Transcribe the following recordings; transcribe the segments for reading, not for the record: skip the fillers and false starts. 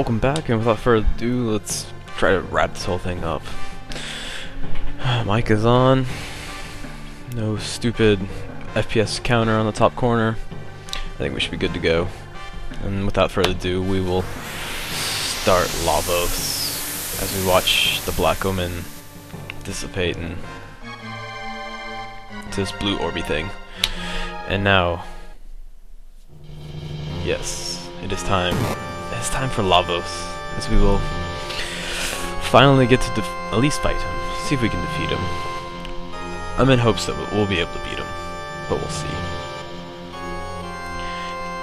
welcome back, and without further ado, let's try to wrap this whole thing up. Mic is on. No stupid FPS counter on the top corner. I think we should be good to go. And without further ado, we will start Lavos as we watch the Black Omen dissipate into this blue orby thing. And now, yes, it is time. It's time for Lavos, as we will finally get to at least fight him. See if we can defeat him. I'm in hopes that we'll be able to beat him, but we'll see.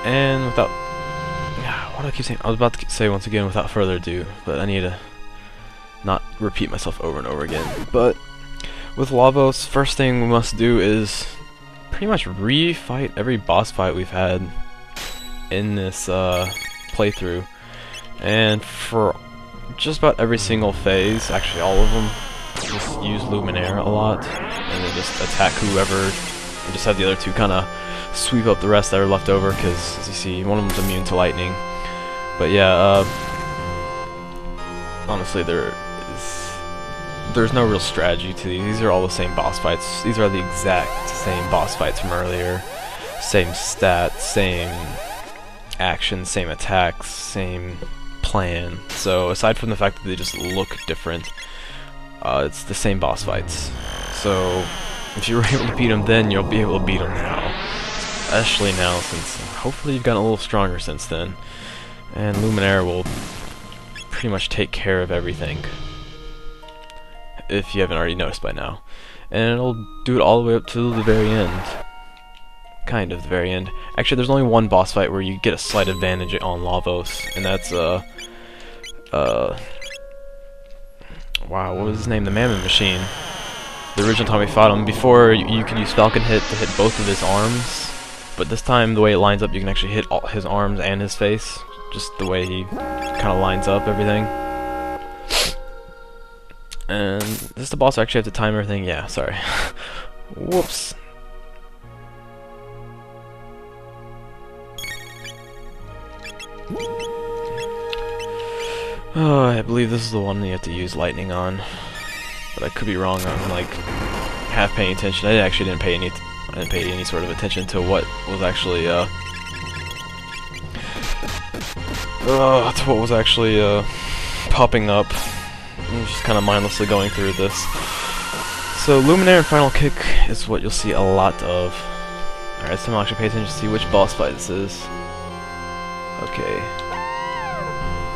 And without, what do I keep saying? I was about to say once again, without further ado, but I need to not repeat myself over and over again. But with Lavos, first thing we must do is pretty much re-fight every boss fight we've had in this playthrough, and for just about every single phase, actually all of them, just use Luminaire a lot, and then just attack whoever, and just have the other two kind of sweep up the rest that are left over, because as you see, one of them's immune to lightning. But yeah, honestly, there's no real strategy to these. These are all the same boss fights. These are the exact same boss fights from earlier. Same stats, same actions, same attacks, same plan. So aside from the fact that they just look different, it's the same boss fights. So if you were able to beat them then, you'll be able to beat them now. Especially now, since hopefully you've gotten a little stronger since then. And Luminaire will pretty much take care of everything, if you haven't already noticed by now. And it'll do it all the way up to the very end. Kind of the very end. Actually, there's only one boss fight where you get a slight advantage on Lavos, and that's wow, what was his name? The Mammoth Machine. The original time we fought him, before you could use Falcon Hit to hit both of his arms, but this time the way it lines up, you can actually hit all his arms and his face, just the way he kind of lines up everything. And is this the boss I actually have to time everything? Yeah, sorry. Whoops. Oh, I believe this is the one you have to use lightning on, but I could be wrong. I'm like half paying attention. I actually didn't pay any sort of attention to what was actually popping up. I'm just kind of mindlessly going through this. So Luminaire and Final Kick is what you'll see a lot of. Alright, so I'm actually pay attention to see which boss fight this is. Okay.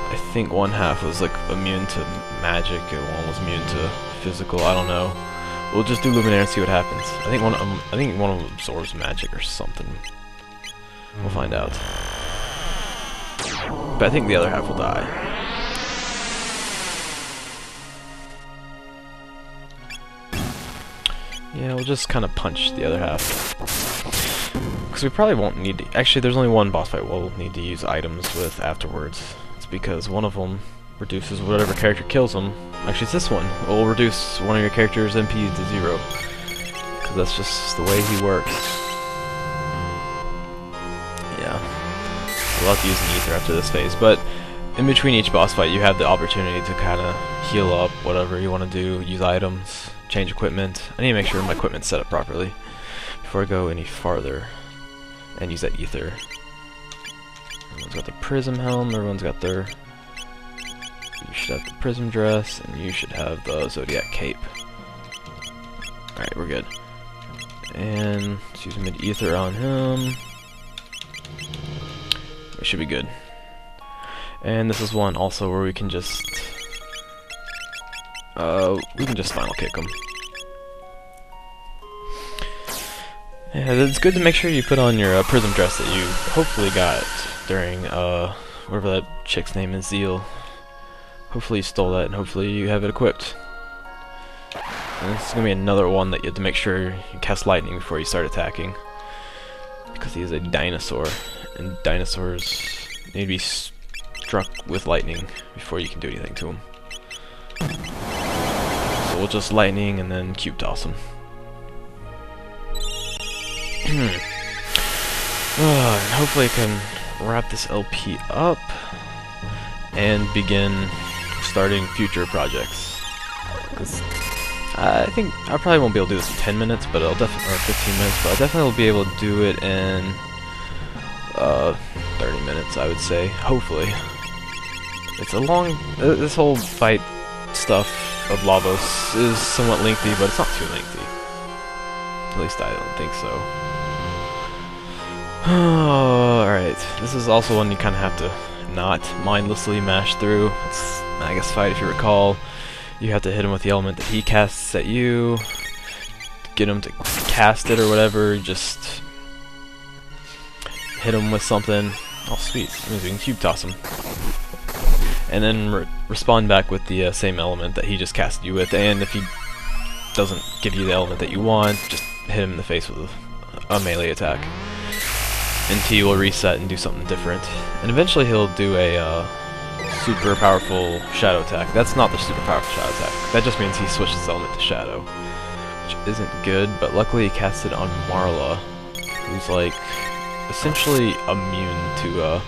I think one half was like immune to magic and one was immune to physical. I don't know. We'll just do Luminaire and see what happens. I think one of them absorbs magic or something. We'll find out. But I think the other half will die. Yeah, we'll just kind of punch the other half. Because we probably won't need to... Actually, there's only one boss fight we'll need to use items with afterwards. It's because one of them reduces whatever character kills them. Actually, it's this one. It will reduce one of your character's MP to 0. Because that's just the way he works. Yeah. We'll have to use an ether after this phase. But in between each boss fight, you have the opportunity to kind of heal up, whatever you want to do, use items, change equipment. I need to make sure my equipment's set up properly before I go any farther and use that ether. Everyone's got the prism helm, everyone's got their... You should have the prism dress, and you should have the zodiac cape. Alright, we're good. And let's use mid-ether on him. We should be good. And this is one also where we can just... Final Kick him. Yeah, it's good to make sure you put on your prism dress that you hopefully got during, whatever that chick's name is, Zeal. Hopefully you stole that, and hopefully you have it equipped. And this is going to be another one that you have to make sure you cast lightning before you start attacking. Because he is a dinosaur, and dinosaurs need to be struck with lightning before you can do anything to him. So we'll just lightning and then cube toss him. And hopefully I can wrap this LP up and begin starting future projects. 'Cause I think I probably won't be able to do this in 10 minutes, but I'll definitely, or 15 minutes, but I definitely will be able to do it in 30 minutes, I would say. Hopefully. It's a long. This whole fight stuff of Lavos is somewhat lengthy, but it's not too lengthy. At least I don't think so. Alright, this is also one you kind of have to not mindlessly mash through. It's Magus fight, if you recall. You have to hit him with the element that he casts at you. Get him to cast it or whatever. Just hit him with something. Oh, sweet. That means we can cube toss him. And then respond back with the same element that he just casted you with. And if he doesn't give you the element that you want, just hit him in the face with a melee attack. And T will reset and do something different. And eventually he'll do a super powerful shadow attack. That's not the super powerful shadow attack. That just means he switches his element to shadow, which isn't good, but luckily he cast it on Marla, who's like essentially immune to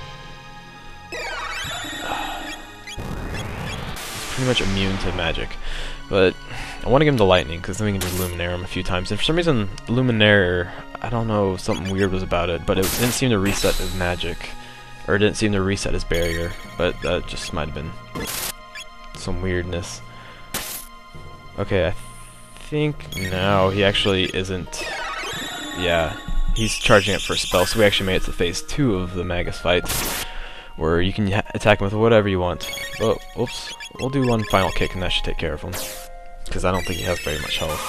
pretty much immune to magic. But I want to give him the lightning, because then we can just Luminaire him a few times. And for some reason, Luminaire, I don't know, something weird was about it, but it didn't seem to reset his magic. Or it didn't seem to reset his barrier. But that just might have been some weirdness. Okay, I think now he actually isn't... Yeah, he's charging it for a spell, so we actually made it to phase 2 of the Magus fight, where you can attack him with whatever you want. But, oops, we'll do one final kick and that should take care of him. Because I don't think he has very much health.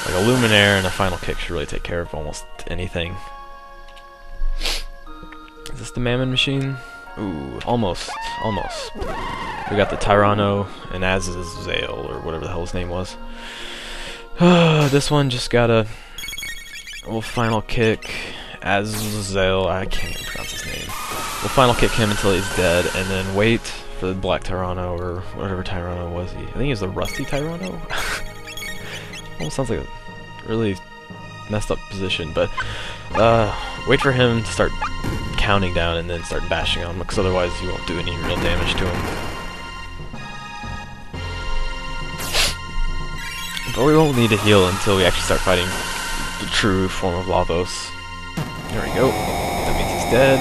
Like a Luminaire and a final kick should really take care of almost anything. Is this the Mammon machine? Ooh, almost. We got the Tyranno and Azazel, or whatever the hell his name was. This one just got a little final kick. Azazel, I can't even pronounce his name. We'll final kick him until he's dead, and then wait for the Black Tyranno, or whatever Tyranno was he. I think he was the Rusty Tyranno? Almost sounds like a really messed up position, but wait for him to start counting down and then start bashing on him, because otherwise you won't do any real damage to him. But we won't need to heal until we actually start fighting the true form of Lavos. There we go. That means he's dead.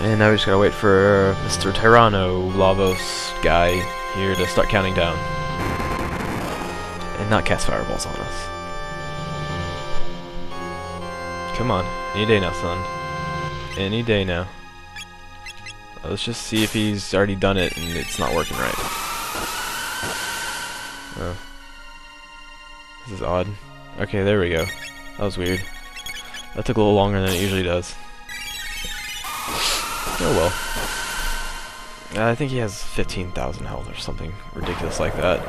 And now we just gotta wait for Mr. Tyranno, Lavos guy, here to start counting down. And not cast fireballs on us. Come on. Any day now, son. Any day now. Let's just see if he's already done it and it's not working right. Oh. This is odd. Okay, there we go. That was weird. That took a little longer than it usually does. Oh well. I think he has 15,000 health or something ridiculous like that.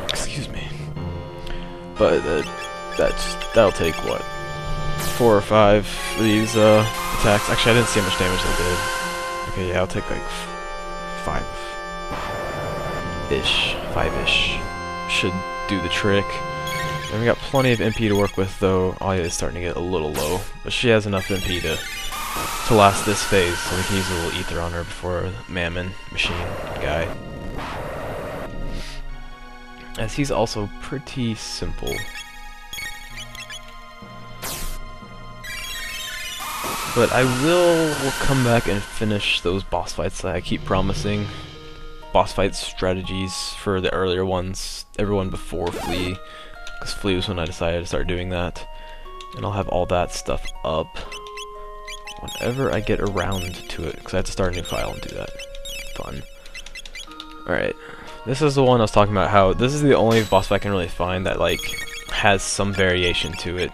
Excuse me. But that'll take what? 4 or 5 of these attacks. Actually, I didn't see how much damage they did. Okay, yeah, I'll take like 5-ish. 5-ish. Should do the trick. And we got plenty of MP to work with, though Aya is starting to get a little low. But she has enough MP to last this phase, so we can use a little ether on her before Mammon machine guy. As he's also pretty simple. But I will come back and finish those boss fights that I keep promising. Boss fight strategies for the earlier ones, everyone before Flea. Because Flea was when I decided to start doing that. And I'll have all that stuff up whenever I get around to it, because I have to start a new file and do that. Fun. Alright. This is the one I was talking about, how this is the only boss fight I can really find that, like, has some variation to it.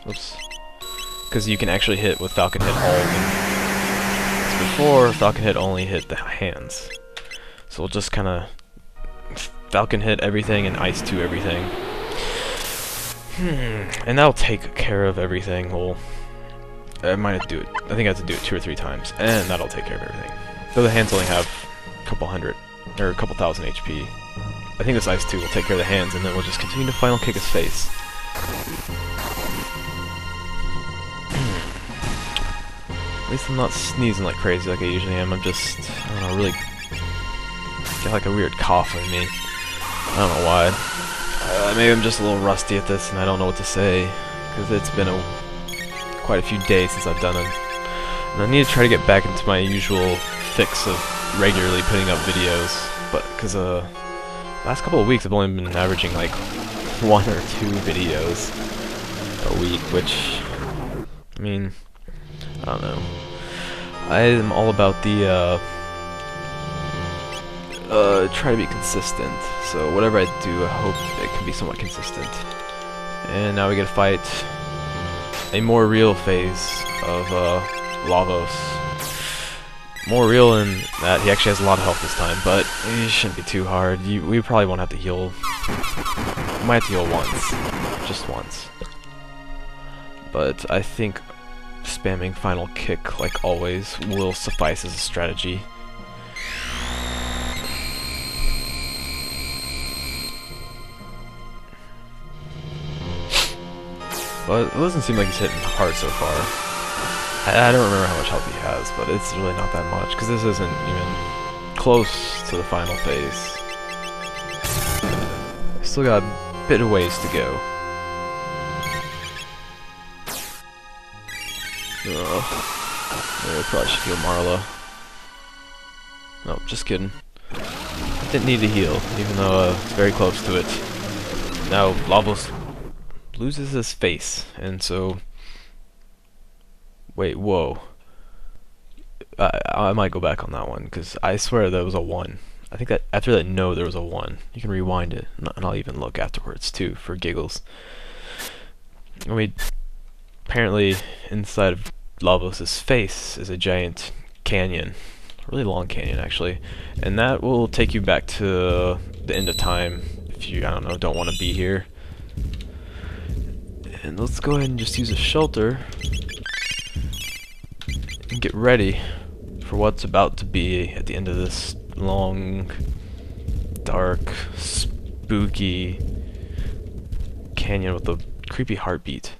Oops. Because you can actually hit with Falcon Hit all of them. As before, Falcon Hit only hit the hands. So we'll just kind of Falcon Hit everything and Ice 2 everything. And that'll take care of everything. Well, I might have to do it. I think I have to do it 2 or 3 times, and that'll take care of everything. Though the hands only have a couple hundred, or a couple thousand HP. I think this Ice 2 will take care of the hands, and then we'll just continue to final kick his face. At least I'm not sneezing like crazy like I usually am. I'm just, I don't know, really got like a weird cough in me. I don't know why. Maybe I'm just a little rusty at this and I don't know what to say, because it's been quite a few days since I've done it. And I need to try to get back into my usual fix of regularly putting up videos, but because last couple of weeks I've only been averaging like 1 or 2 videos a week, which, I mean, I don't know. I am all about the try to be consistent. So whatever I do, I hope it can be somewhat consistent. And now we get to fight a more real phase of Lavos. More real in that he actually has a lot of health this time, but it shouldn't be too hard. We probably won't have to heal. We might have to heal once. Just once. But I think spamming final kick, like always, will suffice as a strategy. But it doesn't seem like he's hitting hard so far. I don't remember how much health he has, but it's really not that much, because this isn't even close to the final phase. Still got a bit of ways to go. Maybe I probably should heal Marla. No, just kidding. Didn't need to heal, even though it's very close to it. Now, Lavos loses his face, and so... Wait, whoa. I might go back on that one, because I swear there was a 1. I think that after that no, there was a 1. You can rewind it, and I'll even look afterwards, too, for giggles. I mean, apparently, inside of Lavos' face is a giant canyon. A really long canyon, actually. And that will take you back to the end of time, if you, I don't know, don't want to be here. And let's go ahead and just use a shelter and get ready for what's about to be at the end of this long, dark, spooky canyon with a creepy heartbeat.